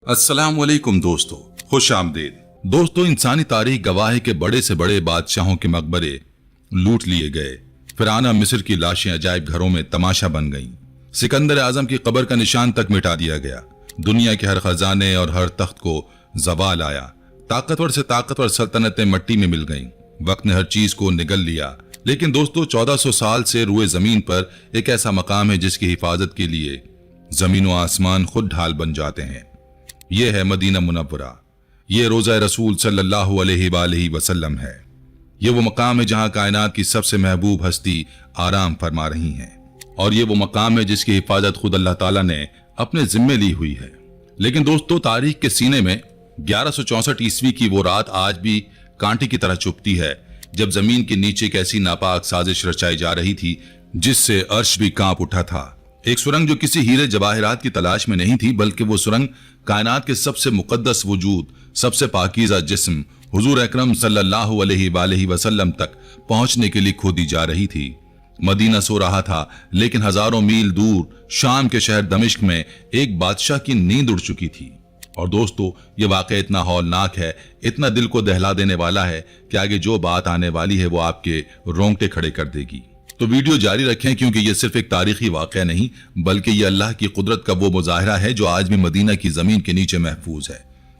अस्सलाम वालेकुम दोस्तों, खुश आमदीद। दोस्तों, इंसानी तारीख गवाह है कि बड़े से बड़े बादशाहों के मकबरे लूट लिए गए। फिरौना मिस्र की लाशें अजायब घरों में तमाशा बन गईं। सिकंदर आजम की कब्र का निशान तक मिटा दिया गया। दुनिया के हर खजाने और हर तख्त को जवाल आया। ताकतवर से ताकतवर सल्तनतें मट्टी में मिल गईं। वक्त ने हर चीज को निगल लिया। लेकिन दोस्तों, 1400 साल से रुए जमीन पर एक ऐसा मकाम है जिसकी हिफाजत के लिए जमीन व आसमान खुद ढाल बन जाते हैं। ये है मदीना मुनव्वरा। ये रोज़ा रसूल सल्लल्लाहु अलैहि वसल्लम है। ये वो मकाम है जहां कायनात की सबसे महबूब हस्ती आराम फरमा रही हैं। और ये वो मकाम है जिसकी हिफाजत खुद अल्लाह ताला ने अपने जिम्मे ली हुई है। लेकिन दोस्तों, तारीख के सीने में 1164 ईस्वी की वो रात आज भी कांटे की तरह चुभती है, जब जमीन के नीचे एक ऐसी नापाक साजिश रचाई जा रही थी जिससे अर्श भी कांप उठा था। एक सुरंग जो किसी हीरे जवाहरात की तलाश में नहीं थी, बल्कि वो सुरंग कायनात के सबसे मुकद्दस वजूद, सबसे पाकीज़ा जिस्म हुजूर अकरम सल्लल्लाहु अलैहि वसल्लम तक पहुंचने के लिए खोदी जा रही थी। मदीना सो रहा था, लेकिन हजारों मील दूर शाम के शहर दमिश्क में एक बादशाह की नींद उड़ चुकी थी। और दोस्तों, ये वाकया इतना हौलनाक है, इतना दिल को दहला देने वाला है कि आगे जो बात आने वाली है वो आपके रोंगटे खड़े कर देगी। तो वीडियो जारी रखें, क्योंकि ये सिर्फ एक तारीखी वाकया नहीं, बल्कि ये अल्लाह की कुदरत का वो मुजाहिरा है जो आज भी मदीना की जमीन के नीचे महफूज है।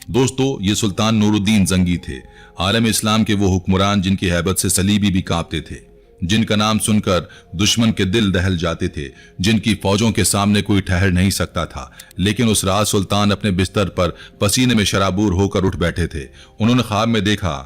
दोस्तों, ये सुल्तान नूरुद्दीन जंगी थे, आलम इस्लाम के वो हुक्मरान जिनकी हैबत से सलीबी भी कांपते थे, जिनका नाम सुनकर दुश्मन के दिल दहल जाते थे, जिनकी फौजों के सामने कोई ठहर नहीं सकता था। लेकिन उस रात सुल्तान अपने बिस्तर पर पसीने में शराबूर होकर उठ बैठे थे। उन्होंने ख्वाब में देखा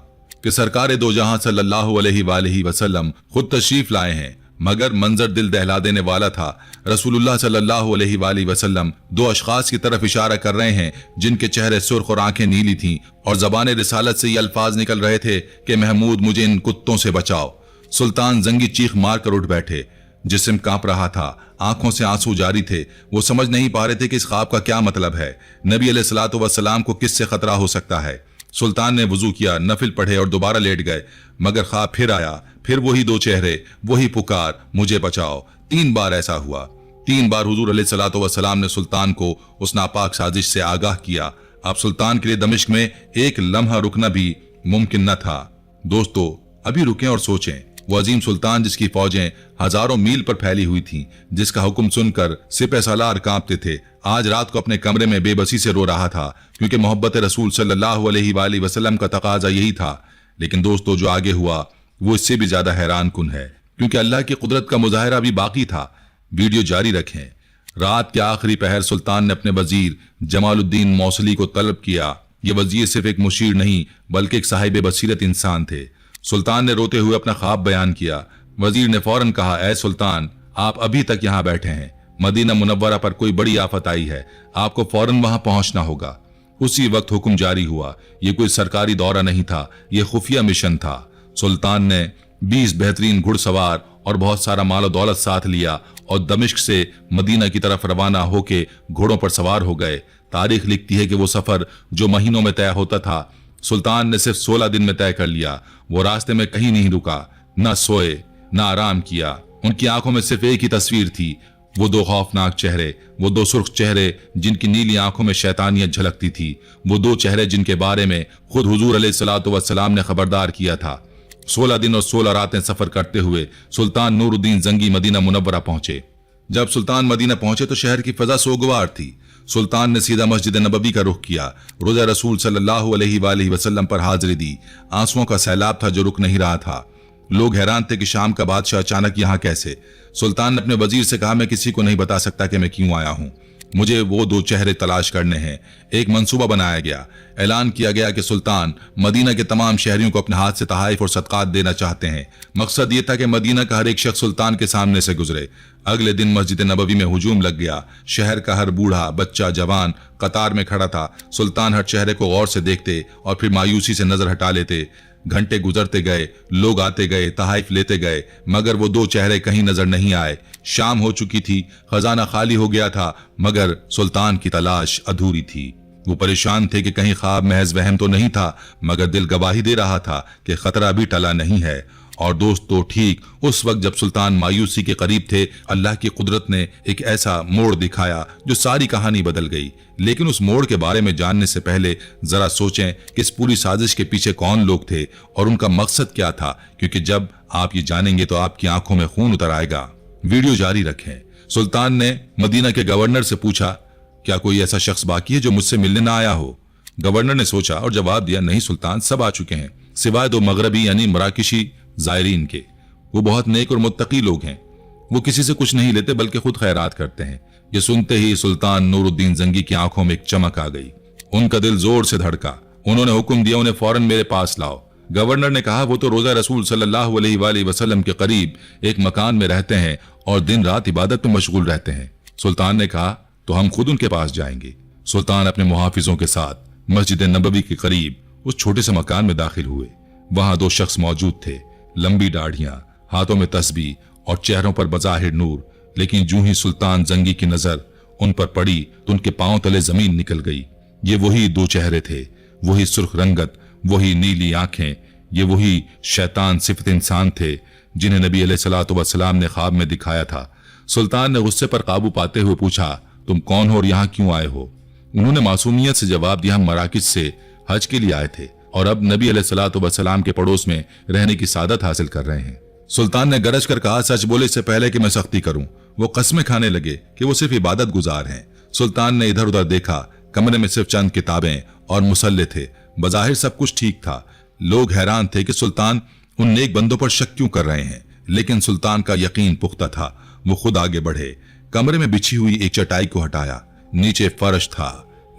कि सरकार दो जहां सल्लल्लाहु अलैहि वसल्लम खुद तशरीफ लाए हैं, मगर मंजर दिल दहला देने वाला था। रसूलुल्लाह सल्लल्लाहु अलैहि वसल्लम दो अशखास की तरफ इशारा कर रहे हैं जिनके चेहरे सुर्ख और आंखें नीली थीं, और जबान रिसालत से ये अल्फाज निकल रहे थे कि महमूद, मुझे इन कुत्तों से बचाओ। सुल्तान जंगी चीख मार कर उठ बैठे। जिस्म कांप रहा था, आंखों से आंसू जारी थे। वो समझ नहीं पा रहे थे कि इस ख्वाब का क्या मतलब है। नबी अलैहिस्सलातु वस्सलाम को किससे खतरा हो सकता है। सुल्तान ने वुजू किया, नफिल पढ़े और दोबारा लेट गए, मगर ख्वाब फिर आया। फिर वही दो चेहरे, वही पुकार, मुझे बचाओ। 3 बार ऐसा हुआ। 3 बार हुजूर अलैहिस्सलातु वस्सलाम ने सुल्तान को उस नापाक साजिश से आगाह किया। अब सुल्तान के लिए दमिश्क में एक लम्हा रुकना भी मुमकिन न था। दोस्तों, अभी रुकें और सोचें। वो अजीम सुल्तान जिसकी फौजें हजारों मील पर फैली हुई थीं, जिसका हुक्म सुनकर सिपह सालार कांपते थे, आज रात को अपने कमरे में बेबसी से रो रहा था, क्योंकि मोहब्बत रसूल सल्लल्लाहु अलैहि वसल्लम का तकाजा यही था। लेकिन दोस्तों, जो आगे हुआ वो इससे भी ज्यादा हैरान कुन है, क्योंकि अल्लाह की कुदरत का मुजाहिरा भी बाकी था। वीडियो जारी रखें। रात के आखिरी पहर सुल्तान ने अपने वजीर जमालुद्दीन मौसली को तलब किया। ये वजीर सिर्फ एक मुशीर नहीं, बल्कि एक साहिब बसीरत इंसान थे। सुल्तान ने रोते हुए अपना ख्वाब बयान किया। वजीर ने फौरन कहा, ऐ सुल्तान, आप अभी तक यहाँ बैठे हैं। मदीना मुनव्वरा पर कोई बड़ी आफत आई है, आपको फौरन वहां पहुंचना होगा। उसी वक्त हुक्म जारी हुआ। ये कोई सरकारी दौरा नहीं था, ये खुफिया मिशन था। सुल्तान ने 20 बेहतरीन घुड़सवार और बहुत सारा माल दौलत साथ लिया और दमिश्क से मदीना की तरफ रवाना होके घोड़ों पर सवार हो गए। तारीख लिखती है कि वो सफर जो महीनों में तय होता था, सुल्तान ने सिर्फ 16 दिन में तय कर लिया। वो रास्ते में कहीं नहीं रुका, न सोए न आराम किया। उनकी आंखों में सिर्फ एक ही तस्वीर थी, वो 2 खौफनाक चेहरे, वो 2 सुर्ख चेहरे जिनकी नीली आंखों में शैतानियत झलकती थी, वो 2 चेहरे जिनके बारे में खुद हुजूर अलैहिस्सलातु वस्सलाम ने खबरदार किया था। 16 दिन और 16 रातें सफर करते हुए सुल्तान नूरुद्दीन जंगी मदीना मुनव्वरा पहुंचे। जब सुल्तान मदीना पहुंचे तो शहर की फजा सोगवार थी। सुल्तान ने सीधा मस्जिद नबवी का रुख किया। रोज़ा रसूल सल्लल्लाहु अलैहि वसल्लम पर हाजिरी दी। आंसुओं का सैलाब था जो रुक नहीं रहा था। लोग हैरान थे कि शाम का बादशाह अचानक यहाँ कैसे। सुल्तान ने अपने वजीर से कहा, मैं किसी को नहीं बता सकता कि मैं क्यों आया हूँ। मुझे वो 2 चेहरे तलाश करने हैं। एक मंसूबा बनाया गया। ऐलान किया गया कि सुल्तान मदीना के तमाम शहरियों को अपने हाथ से तहाइफ और सदकात देना चाहते हैं। मकसद ये था कि मदीना का हर एक शख्स सुल्तान के सामने से गुजरे। अगले दिन मस्जिद नबवी में हुजूम लग गया। शहर का हर बूढ़ा, बच्चा, जवान कतार में खड़ा था। सुल्तान हर चेहरे को गौर से देखते और फिर मायूसी से नजर हटा लेते। घंटे गुजरते गए, लोग आते गए, तहाइफ लेते गए, मगर वो 2 चेहरे कहीं नजर नहीं आए। शाम हो चुकी थी, खजाना खाली हो गया था, मगर सुल्तान की तलाश अधूरी थी। वो परेशान थे कि कहीं ख्वाब महज वहम तो नहीं था, मगर दिल गवाही दे रहा था कि खतरा भी टला नहीं है। اور دوستو ٹھیک اس وقت جب سلطان مایوسی کے قریب تھے، اللہ کی قدرت نے ایک ایسا موڑ دکھایا جو ساری کہانی بدل گئی۔ لیکن اس موڑ کے بارے میں جاننے سے پہلے ذرا سوچیں کہ اس پوری سازش کے پیچھے کون لوگ تھے اور ان کا مقصد کیا تھا، کیونکہ جب آپ یہ جانیں گے تو آپ کی آنکھوں میں خون اتر آئے گا۔ ویڈیو جاری رکھیں۔ سلطان نے مدینہ کے گورنر سے پوچھا، کیا کوئی ایسا شخص باقی ہے جو مجھ سے ملنے نہ آیا ہو؟ گورنر نے سوچا اور جواب دیا، نہیں سلطان، سب آ چکے ہیں سوائے 2 مغربی یعنی مراکشی زائرین کے۔ وہ بہت نیک اور متقی لوگ ہیں، وہ کسی سے کچھ نہیں لیتے بلکہ خود خیرات کرتے ہیں۔ یہ سنتے ہی سلطان نور الدین زنگی کی آنکھوں میں ایک چمک آ گئی، ان کا دل زور سے دھڑکا۔ انہوں نے حکم دیا، انہیں فوراً میرے پاس لاؤ۔ گورنر نے کہا، وہ تو روضہ رسول صلی اللہ علیہ وآلہ وسلم کے قریب ایک مکان میں رہتے ہیں اور دن رات عبادت میں مشغول رہتے ہیں۔ سلطان نے کہا، تو ہم خود ان کے پاس جائیں گے۔ سلطان اپنے محافظوں کے ساتھ مسجد نبوی کے قریب اس چھوٹے سے مکان میں داخل ہوئے۔ وہاں 2 شخص موجود تھے، لمبی داڑھیاں، ہاتھوں میں تسبیح اور چہروں پر بظاہر نور، لیکن جو ہی سلطان زنگی کی نظر ان پر پڑی تو ان کے پاؤں تلے زمین نکل گئی۔ یہ وہی 2 چہرے تھے، وہی سرخ رنگت، وہی نیلی آنکھیں، یہ وہی شیطان صفت انسان تھے جنہیں نبی علیہ الصلوۃ والسلام نے خواب میں دکھایا تھا۔ سلطان نے غصے پر قابو پاتے ہوئے پوچھا، تم کون ہو اور یہاں کیوں آئے ہو؟ انہوں نے معصومیت سے جواب دیا، ہم مراکش سے حج کے لیے آئے تھے اور اب نبی علیہ الصلوۃ والسلام کے پڑوس میں رہنے کی سعادت حاصل کر رہے ہیں۔ سلطان نے گرج کر کہا، سچ بولے اس سے پہلے کہ میں سختی کروں۔ وہ قسمیں کھانے لگے کہ وہ صرف عبادت گزار ہیں۔ سلطان نے ادھر ادھر دیکھا، کمرے میں صرف چند کتابیں اور مصلے تھے، بظاہر سب کچھ ٹھیک تھا۔ لوگ حیران تھے کہ سلطان ان نیک بندوں پر شک کیوں کر رہے ہیں، لیکن سلطان کا یقین پختہ تھا۔ وہ خود آگے بڑھے، کمرے میں بچھی ہوئی ایک چٹائی کو ہٹایا، نیچے فرش تھا،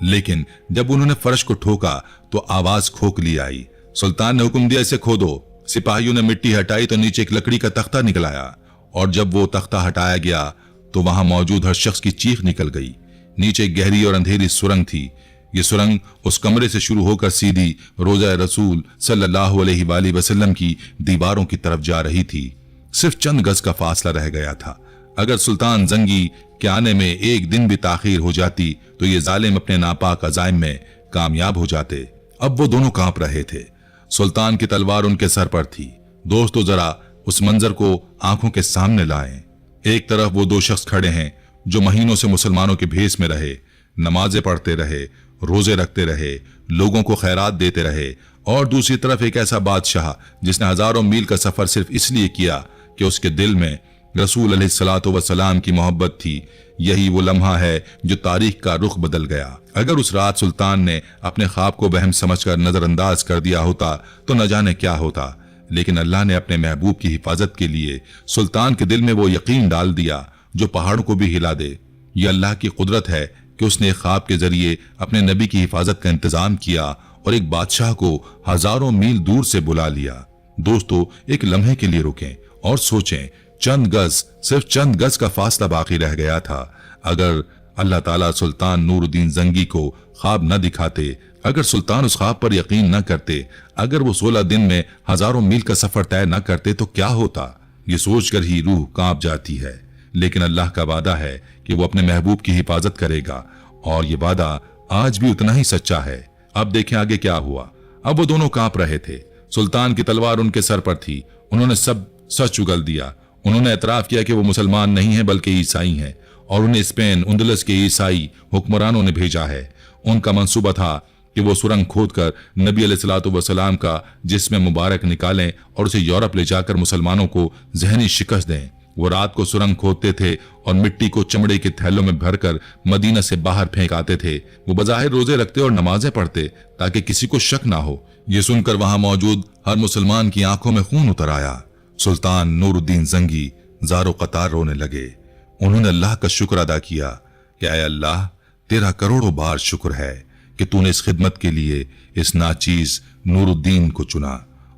لیکن جب انہوں نے فرش کو ٹھوکا تو آواز کھوکھلی آئی۔ سلطان نے حکم دیا، اسے کھودو۔ سپاہیوں نے مٹی ہٹائی تو نیچے ایک لکڑی کا تختہ نکل آیا، اور جب وہ تختہ ہٹایا گیا تو وہاں موجود ہر شخص کی چیخ نکل گئی۔ نیچے ایک گہری اور اندھیری سرنگ تھی۔ یہ سرنگ اس کمرے سے شروع ہو کر سیدھی روضہ رسول صلی اللہ علیہ وآلہ وسلم کی دیواروں کی طرف جا رہی تھی۔ صرف چند گز کا فاصلہ رہ گیا تھا۔ اگر سلطان زنگی کے آنے میں ایک دن بھی تاخیر ہو جاتی تو یہ ظالم اپنے ناپاک عزائم میں کامیاب ہو جاتے۔ اب وہ دونوں کانپ رہے تھے۔ سلطان کی تلوار ان کے سر پر تھی۔ دوستو ذرا اس منظر کو آنکھوں کے سامنے لائیں۔ ایک طرف وہ 2 شخص کھڑے ہیں جو مہینوں سے مسلمانوں کے بھیس میں رہے، نمازیں پڑھتے رہے، روزے رکھتے رہے، لوگوں کو خیرات دیتے رہے، اور دوسری طرف ایک ایسا بادشاہ جس نے ہزاروں میل کا سفر صرف اس لیے کیا کہ اس کے دل میں رسول علیہ الصلوۃ والسلام کی محبت تھی۔ یہی وہ لمحہ ہے جو تاریخ کا رخ بدل گیا۔ اگر اس رات سلطان نے اپنے خواب کو وہم سمجھ کر نظر انداز کر دیا ہوتا تو نہ جانے کیا ہوتا، لیکن اللہ نے اپنے محبوب کی حفاظت کے لیے سلطان کے دل میں وہ یقین ڈال دیا جو پہاڑوں کو بھی ہلا دے۔ یہ اللہ کی قدرت ہے کہ اس نے خواب کے ذریعے اپنے نبی کی حفاظت کا انتظام کیا اور ایک بادشاہ کو ہزاروں میل دور سے بلا لیا۔ دوستو ایک لمحے کے لیے رکیں اور سوچیں، چند گز، صرف چند گز کا فاصلہ باقی رہ گیا تھا۔ اگر اللہ تعالیٰ سلطان نور الدین زنگی کو خواب نہ دکھاتے، اگر سلطان اس خواب پر یقین نہ کرتے، اگر وہ 16 دن میں ہزاروں میل کا سفر طے نہ کرتے تو کیا ہوتا؟ یہ سوچ کر ہی روح کانپ جاتی ہے۔ لیکن اللہ کا وعدہ ہے کہ وہ اپنے محبوب کی حفاظت کرے گا، اور یہ وعدہ آج بھی اتنا ہی سچا ہے۔ اب دیکھیں آگے کیا ہوا۔ اب وہ دونوں کانپ رہے تھے۔ سلطان کی تلوار ان کے سر پر تھی۔ انہوں نے سب سچ اگل دیا۔ انہوں نے اعتراف کیا کہ وہ مسلمان نہیں ہیں بلکہ عیسائی ہیں، اور انہیں اسپین اندلس کے عیسائی حکمرانوں نے بھیجا ہے۔ ان کا منصوبہ تھا کہ وہ سرنگ کھود کر نبی علیہ الصلوۃ والسلام کا جسم مبارک نکالیں اور اسے یورپ لے جا کر مسلمانوں کو ذہنی شکست دیں۔ وہ رات کو سرنگ کھودتے تھے اور مٹی کو چمڑے کے تھیلوں میں بھر کر مدینہ سے باہر پھینک آتے تھے۔ وہ بظاہر روزے رکھتے اور نمازیں پڑھتے تاکہ کسی کو شک نہ ہو۔ یہ سن کر وہاں موجود ہر مسلمان کی آنکھوں میں خون اتر آیا۔ سلطان نور الدین زنگی زار و قطار رونے لگے۔ انہوں نے اللہ کا شکر ادا کیا کہ اے اللہ، تیرا کروڑوں بار شکر ہے کہ تو نے اس خدمت کے لیے اس ناچیز نور الدین کو چنا۔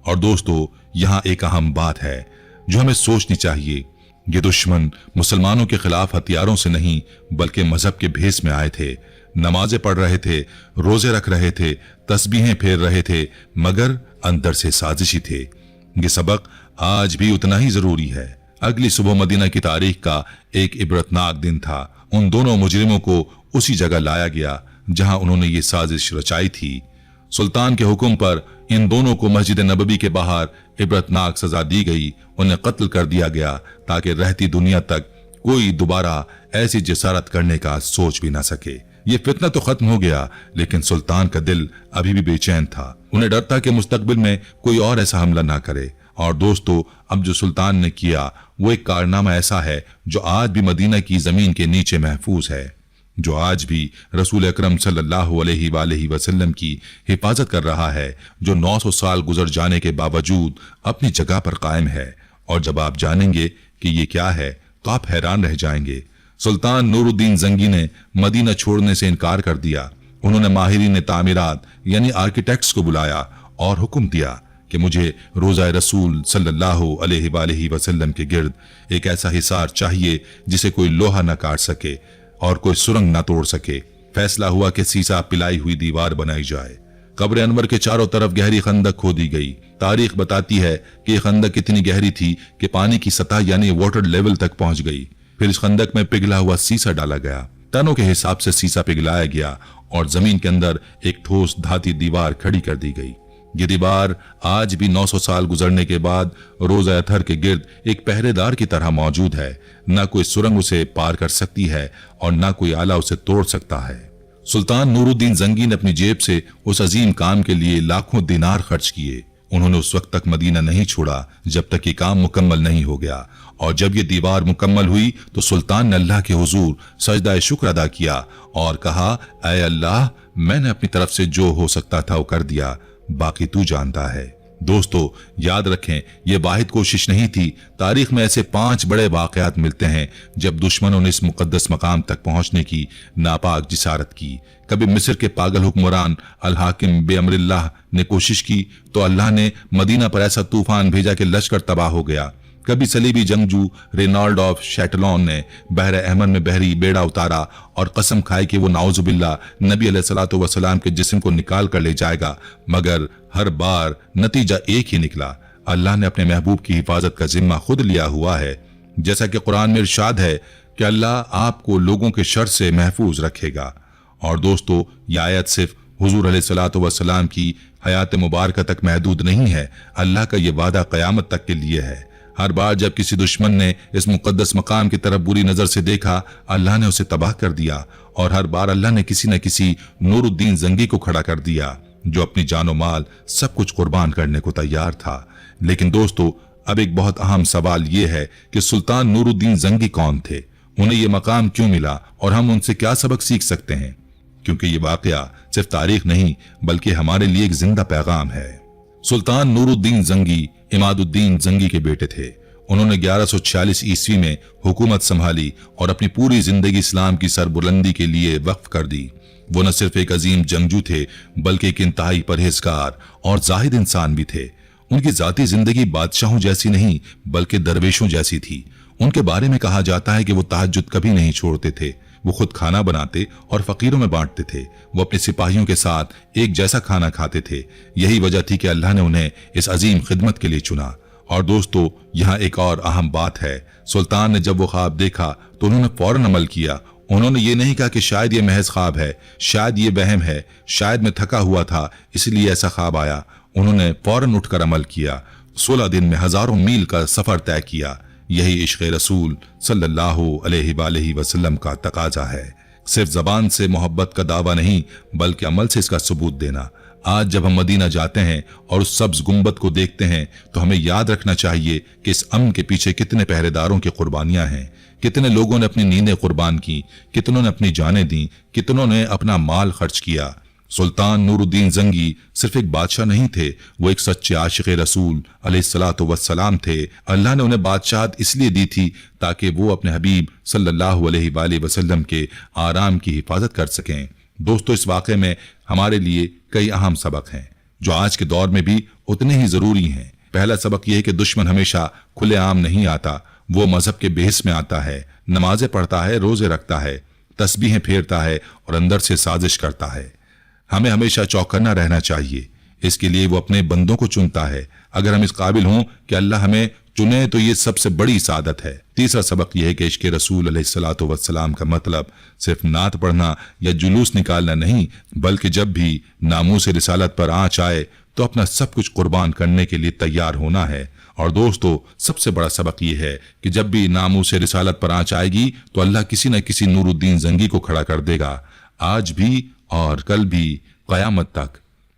اور دوستو یہاں ایک اہم بات ہے جو ہمیں سوچنی چاہیے۔ یہ دشمن مسلمانوں کے خلاف ہتھیاروں سے نہیں بلکہ مذہب کے بھیس میں آئے تھے، نمازیں پڑھ رہے تھے، روزے رکھ رہے تھے، تسبیحیں پھیر رہے تھے، مگر اندر سے سازشی تھے۔ یہ سبق آج بھی اتنا ہی ضروری ہے۔ اگلی صبح مدینہ کی تاریخ کا ایک عبرتناک دن تھا۔ ان دونوں مجرموں کو اسی جگہ لایا گیا جہاں انہوں نے یہ سازش رچائی تھی۔ सुल्तान के हुक्म पर इन दोनों को मस्जिद नबवी के बाहर इबरतनाक सजा दी गई। उन्हें कत्ल कर दिया गया ताकि रहती दुनिया तक कोई दोबारा ऐसी जिसारत करने का सोच भी ना सके। ये फितना तो खत्म हो गया, लेकिन सुल्तान का दिल अभी भी बेचैन था। उन्हें डर था कि मुस्तकबिल में कोई और ऐसा हमला ना करे। और दोस्तों, अब जो सुल्तान ने किया वो एक कारनामा ऐसा है जो आज भी मदीना की जमीन के नीचे महफूज है, जो आज भी रसूल अकरम सल्लल्लाहु अलैहि वसल्लम की हिफाजत कर रहा है, जो 900 साल गुजर जाने के बावजूद अपनी जगह पर कायम है। और जब आप जानेंगे कि ये क्या है तो आप हैरान रह जाएंगे। सुल्तान नूरुद्दीन जंगी ने मदीना छोड़ने से इनकार कर दिया। उन्होंने माहिरीन तामीरात यानी आर्किटेक्ट्स को बुलाया और हुक्म दिया कि मुझे रोज़ा रसूल सल्लल्लाहु अलैहि वसल्लम के गिर्द एक ऐसा हिसार चाहिए जिसे कोई लोहा न काट सके और कोई सुरंग न तोड़ सके। फैसला हुआ कि सीसा पिलाई हुई दीवार बनाई जाए। कब्र अनवर के चारों तरफ गहरी खंदक खोदी गई। तारीख बताती है कि यह खंदक इतनी गहरी थी कि पानी की सतह यानी वाटर लेवल तक पहुंच गई। फिर इस खंदक में पिघला हुआ सीसा डाला गया। टनों के हिसाब से सीसा पिघलाया गया और जमीन के अंदर एक ठोस धाती दीवार खड़ी कर दी गई। ये दीवार आज भी 900 साल गुजरने के बाद रोज़ा अतहर के गिर्द एक पहरेदार की तरह मौजूद है। न कोई सुरंग उसे पार कर सकती है और न कोई आला उसे तोड़ सकता है। सुल्तान नूरुद्दीन जंगी ने अपनी जेब से उस अजीम काम के लिए लाखों दिनार खर्च किए। उन्होंने उस वक्त तक मदीना नहीं छोड़ा जब तक ये काम मुकम्मल नहीं हो गया। और जब ये दीवार मुकम्मल हुई तो सुल्तान ने अल्लाह के हुजूर सजदा शुक्र अदा किया और कहा, ऐ अल्लाह, मैंने अपनी तरफ से जो हो सकता था वो कर दिया, बाकी तू जानता है। दोस्तों, याद रखें, यह वाहिद कोशिश नहीं थी। तारीख में ऐसे 5 बड़े वाकयात मिलते हैं जब दुश्मनों ने इस मुकद्दस मकाम तक पहुंचने की नापाक जिसारत की। कभी मिस्र के पागल हुक्मरान अल हाकिम बेअमरिल्लाह ने कोशिश की तो अल्लाह ने मदीना पर ऐसा तूफान भेजा कि लश्कर तबाह हो गया। कभी सलीबी जंगजू रेनाल्ड ऑफ शैटलॉन ने बहर अहमद में बहरी बेड़ा उतारा और कसम खाई कि वो नाउजुबिल्लाह नबी अलैहिस्सलातु वस्सलाम के जिस्म को निकाल कर ले जाएगा, मगर हर बार नतीजा एक ही निकला। अल्लाह ने अपने महबूब की हिफाजत का जिम्मा खुद लिया हुआ है। जैसा कि कुरान में इरशाद है कि अल्लाह आपको लोगों के शर से महफूज रखेगा। और दोस्तों, यह आयत सिर्फ हुजूर अलैहिस्सलातु वस्सलाम की हयात मुबारक तक महदूद नहीं है। अल्लाह का ये वादा क़यामत तक के लिए है। हर बार जब किसी दुश्मन ने इस मुकद्दस मकाम की तरफ बुरी नजर से देखा, अल्लाह ने उसे तबाह कर दिया। और हर बार अल्लाह ने किसी न किसी नूरुद्दीन जंगी को खड़ा कर दिया जो अपनी जानो माल सब कुछ कुर्बान करने को तैयार था। लेकिन दोस्तों, अब एक बहुत अहम सवाल ये है कि सुल्तान नूरुद्दीन जंगी कौन थे, उन्हें ये मकाम क्यों मिला और हम उनसे क्या सबक सीख सकते हैं, क्योंकि ये वाकया सिर्फ तारीख नहीं बल्कि हमारे लिए एक जिंदा पैगाम है। सुल्तान नूरुद्दीन जंगी इमादुद्दीन जंगी के बेटे थे। उन्होंने 1146 ईस्वी में हुकूमत संभाली और अपनी पूरी जिंदगी इस्लाम की सरबुलंदी के लिए वक्फ कर दी। वो न सिर्फ एक अजीम जंगजू थे बल्कि एक इंतहाई परहेजगार और जाहिद इंसान भी थे। उनकी जाती जिंदगी बादशाहों जैसी नहीं बल्कि दरवेशों जैसी थी। उनके बारे में कहा जाता है कि वो तहज्जुद कभी नहीं छोड़ते थे। वो खुद खाना बनाते और फकीरों में बांटते थे। वो अपने सिपाहियों के साथ एक जैसा खाना खाते थे। यही वजह थी कि अल्लाह ने उन्हें इस अजीम खिदमत के लिए चुना। और दोस्तों, यहाँ एक और अहम बात है। सुल्तान ने जब वो ख्वाब देखा तो उन्होंने फौरन अमल किया। उन्होंने ये नहीं कहा कि शायद ये महज ख्वाब है, शायद ये वहम है, शायद मैं थका हुआ था इसलिए ऐसा ख्वाब आया। उन्होंने फौरन उठकर अमल किया। 16 दिन में हजारों मील का सफर तय किया। यही इश्क़ रसूल सल्लल्लाहु अलैहि वसल्लम का तकाजा है। सिर्फ जबान से मोहब्बत का दावा नहीं बल्कि अमल से इसका सबूत देना। आज जब हम मदीना जाते हैं और उस सब्ज गुंबद को देखते हैं तो हमें याद रखना चाहिए कि इस अमन के पीछे कितने पहरेदारों की कुर्बानियां हैं, कितने लोगों ने अपनी नींदें कुर्बान की, कितनों ने अपनी जानें दी, कितनों ने अपना माल खर्च किया। सुल्तान नूरुद्दीन जंगी सिर्फ एक बादशाह नहीं थे, वो एक सच्चे आशिक़ रसूल अलैहिस्सलातु वस्सलाम थे। अल्लाह ने उन्हें बादशाहत इसलिए दी थी ताकि वो अपने हबीब सल्लल्लाहु अलैहि वसल्लम के आराम की हिफाजत कर सकें। दोस्तों, इस वाक़े में हमारे लिए कई अहम सबक हैं जो आज के दौर में भी उतने ही जरूरी हैं। पहला सबक यह है कि दुश्मन हमेशा खुलेआम नहीं आता, वो मजहब के बेस में आता है, नमाजें पढ़ता है, रोजे रखता है, तस्बीहें फेरता है और अंदर से साजिश करता है। हमें हमेशा चौकन्ना रहना चाहिए। इसके लिए वो अपने बंदों को चुनता है। अगर हम इस काबिल हों कि अल्लाह हमें चुने तो ये सबसे बड़ी सादत है। तीसरा सबक यह है कि इश्क़ रसूल अलैहिस्सलातु वस्सलाम का मतलब सिर्फ नात पढ़ना या जुलूस निकालना नहीं, बल्कि जब भी नामूस रिसालत पर आँच आए तो अपना सब कुछ कुर्बान करने के लिए तैयार होना है। और दोस्तों, सबसे बड़ा सबक ये है कि जब भी नामूस रिसालत पर आँच आएगी तो अल्लाह किसी न किसी नूरुद्दीन जंगी को खड़ा कर देगा, आज भी और कल भी, क़यामत तक,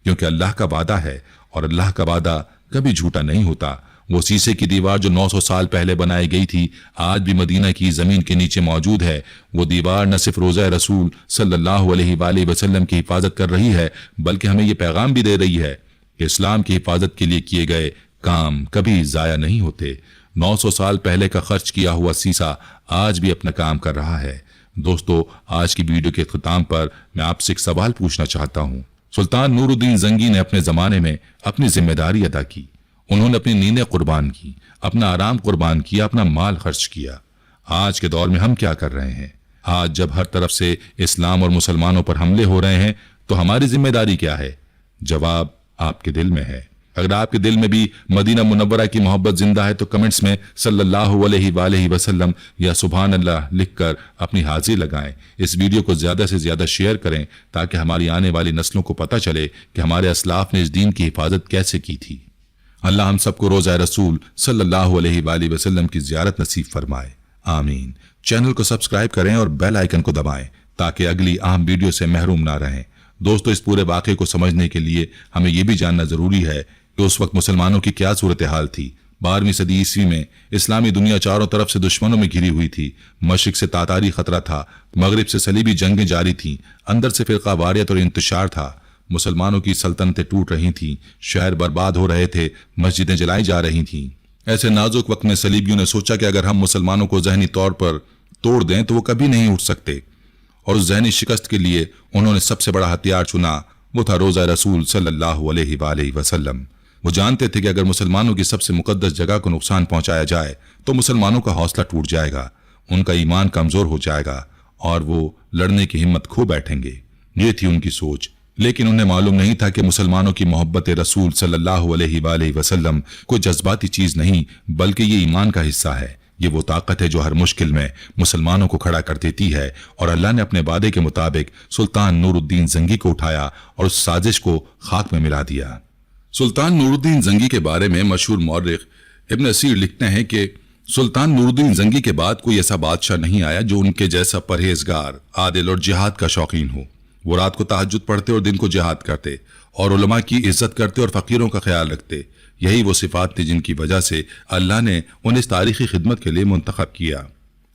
क्योंकि अल्लाह का वादा है और अल्लाह का वादा कभी झूठा नहीं होता। वो शीशे की दीवार जो 900 साल पहले बनाई गई थी, आज भी मदीना की जमीन के नीचे मौजूद है। वो दीवार न सिर्फ रोज़ा रसूल सल्लल्लाहु अलैहि वसल्लम की हिफाजत कर रही है, बल्कि हमें ये पैगाम भी दे रही है कि इस्लाम की हिफाजत के लिए किए गए काम कभी ज़ाया नहीं होते। 900 साल पहले का खर्च किया हुआ शीशा आज भी अपना काम कर रहा है। दोस्तों, आज की वीडियो के ख़िताम पर मैं आपसे एक सवाल पूछना चाहता हूँ। सुल्तान नूरुद्दीन जंगी ने अपने ज़माने में अपनी जिम्मेदारी अदा की। उन्होंने अपनी नींदें कुर्बान की, अपना आराम कुर्बान किया, अपना माल खर्च किया। आज के दौर में हम क्या कर रहे हैं? आज जब हर तरफ से इस्लाम और मुसलमानों पर हमले हो रहे हैं तो हमारी जिम्मेदारी क्या है? जवाब आपके दिल में है। अगर आपके दिल में भी मदीना मुनव्वरा की मोहब्बत जिंदा है तो कमेंट्स में सल्लल्लाहु अलैहि वसल्लम या सुभान अल्लाह लिखकर अपनी हाजिरी लगाएं। इस वीडियो को ज्यादा से ज्यादा शेयर करें ताकि हमारी आने वाली नस्लों को पता चले कि हमारे असलाफ ने इस दीन की हिफाजत कैसे की थी। अल्लाह हम सबको रोज़ा रसूल सल्लल्लाहु अलैहि वसल्लम की ज़ियारत नसीब फरमाए, आमीन। चैनल को सब्सक्राइब करें और बेल आइकन को दबाएं ताकि अगली अहम वीडियो से महरूम ना रहें। दोस्तों, इस पूरे वाक़े को समझने के लिए हमें यह भी जानना जरूरी है कि उस वक्त मुसलमानों की क्या सूरत हाल थी। 12वीं सदी ईस्वी में इस्लामी दुनिया चारों तरफ से दुश्मनों में घिरी हुई थी। मशरिक से तातारी खतरा था, मगरिब से सलीबी जंगें जारी थीं, अंदर से फिरका वारियत और इंतशार था। मुसलमानों की सल्तनतें टूट रही थीं, शहर बर्बाद हो रहे थे, मस्जिदें जलाई जा रही थीं। ऐसे नाजुक वक्त में सलीबियों ने सोचा कि अगर हम मुसलमानों को जहनी तौर पर तोड़ दें तो वो कभी नहीं उठ सकते, और उस जहनी शिकस्त के लिए उन्होंने सबसे बड़ा हथियार चुना। वो था रोज़ा रसूल सल्लल्लाहु अलैहि वसल्लम। वो जानते थे कि अगर मुसलमानों की सबसे मुकद्दस जगह को नुकसान पहुंचाया जाए तो मुसलमानों का हौसला टूट जाएगा, उनका ईमान कमजोर हो जाएगा और वो लड़ने की हिम्मत खो बैठेंगे। ये थी उनकी सोच। लेकिन उन्हें मालूम नहीं था कि मुसलमानों की मोहब्बत रसूल सल्लल्लाहु अलैहि वसल्लम कोई जज्बाती चीज नहीं, बल्कि ये ईमान का हिस्सा है। ये वो ताकत है जो हर मुश्किल में मुसलमानों को खड़ा कर देती है। और अल्लाह ने अपने वादे के मुताबिक सुल्तान नूरुद्दीन जंगी को उठाया और उस साजिश को खाक में मिला दिया। सुल्तान नूरुद्दीन जंगी के बारे में मशहूर मौर्रिख इब्न असीर लिखते हैं कि सुल्तान नूरुद्दीन जंगी के बाद कोई ऐसा बादशाह नहीं आया जो उनके जैसा परहेजगार, आदिल और जिहाद का शौकीन हो। वो रात को तहज्जुद पढ़ते और दिन को जिहाद करते और उलमा की इज्जत करते और फकीरों का ख्याल रखते। यही वो सिफात थी जिनकी वजह से अल्लाह ने उन्हें इस तारीखी खिदमत के लिए मुंतखब किया।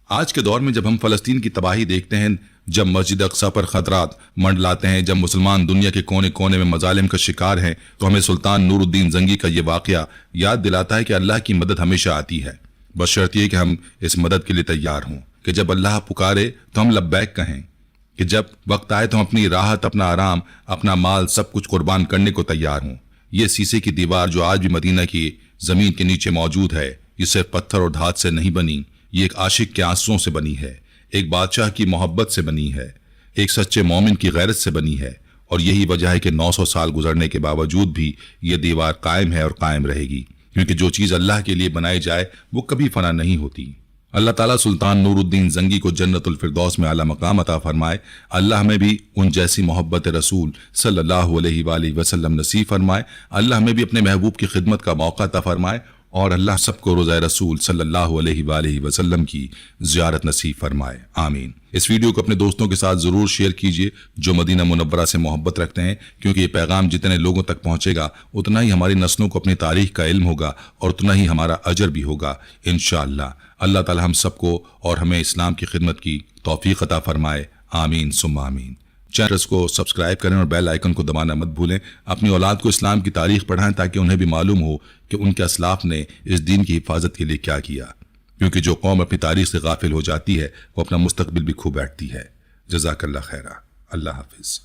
आज के दौर में जब हम फलस्तीन की तबाही देखते हैं, जब मस्जिद अक्सा पर खतरात मंडलाते हैं, जब मुसलमान दुनिया के कोने कोने में मजालिम का शिकार हैं, तो हमें सुल्तान नूरुद्दीन जंगी का ये वाकया याद दिलाता है कि अल्लाह की मदद हमेशा आती है। बस शर्त यह कि हम इस मदद के लिए तैयार हों, कि जब अल्लाह पुकारे तो हम लब्बैक कहें, कि जब वक्त आए तो हम अपनी राहत, अपना आराम, अपना माल सब कुछ कुर्बान करने को तैयार हों। ये शीशे की दीवार जो आज भी मदीना की जमीन के नीचे मौजूद है, ये सिर्फ पत्थर और धात से नहीं बनी, ये एक आशिक के आंसुओं से बनी है, एक बादशाह की मोहब्बत से बनी है, एक सच्चे मोमिन की गैरत से बनी है। और यही वजह है कि 900 साल गुजरने के बावजूद भी ये दीवार कायम है और कायम रहेगी, क्योंकि जो चीज़ अल्लाह के लिए बनाई जाए वो कभी फना नहीं होती। अल्लाह ताला सुल्तान नूरुद्दीन जंगी को जन्नतुल फिरदौस में आला मकाम अता फरमाए। अल्लाह हमें भी उन जैसी मोहब्बत रसूल सल्लल्लाहु अलैहि वसल्लम नसीब फरमाए। अल्लाह हमें भी अपने महबूब की खिदमत का मौका अता फरमाए और अल्लाह सबको रोज़ा रसूल सल्लल्लाहु अलैहि वसल्लम की ज़ियारत नसीब फरमाए, आमीन। इस वीडियो को अपने दोस्तों के साथ ज़रूर शेयर कीजिए जो मदीना मुनव्वरा से मोहब्बत रखते हैं, क्योंकि ये पैगाम जितने लोगों तक पहुँचेगा उतना ही हमारी नस्लों को अपनी तारीख का इल्म होगा और उतना ही हमारा अजर भी होगा इंशाअल्लाह। अल्लाह ताला हम सबको और हमें इस्लाम की खिदमत की तौफीक अता फरमाए, आमीन सुम्मा आमीन। चैनल को सब्सक्राइब करें और बेल आइकन को दबाना मत भूलें। अपनी औलाद को इस्लाम की तारीख पढ़ाएं ताकि उन्हें भी मालूम हो कि उनके असलाफ ने इस दीन की हिफाजत के लिए क्या किया, क्योंकि जो कौम अपनी तारीख से गाफिल हो जाती है वो अपना मुस्तकबिल भी खो बैठती है। जज़ाकल्लाह खैरा। अल्लाह हाफिज़।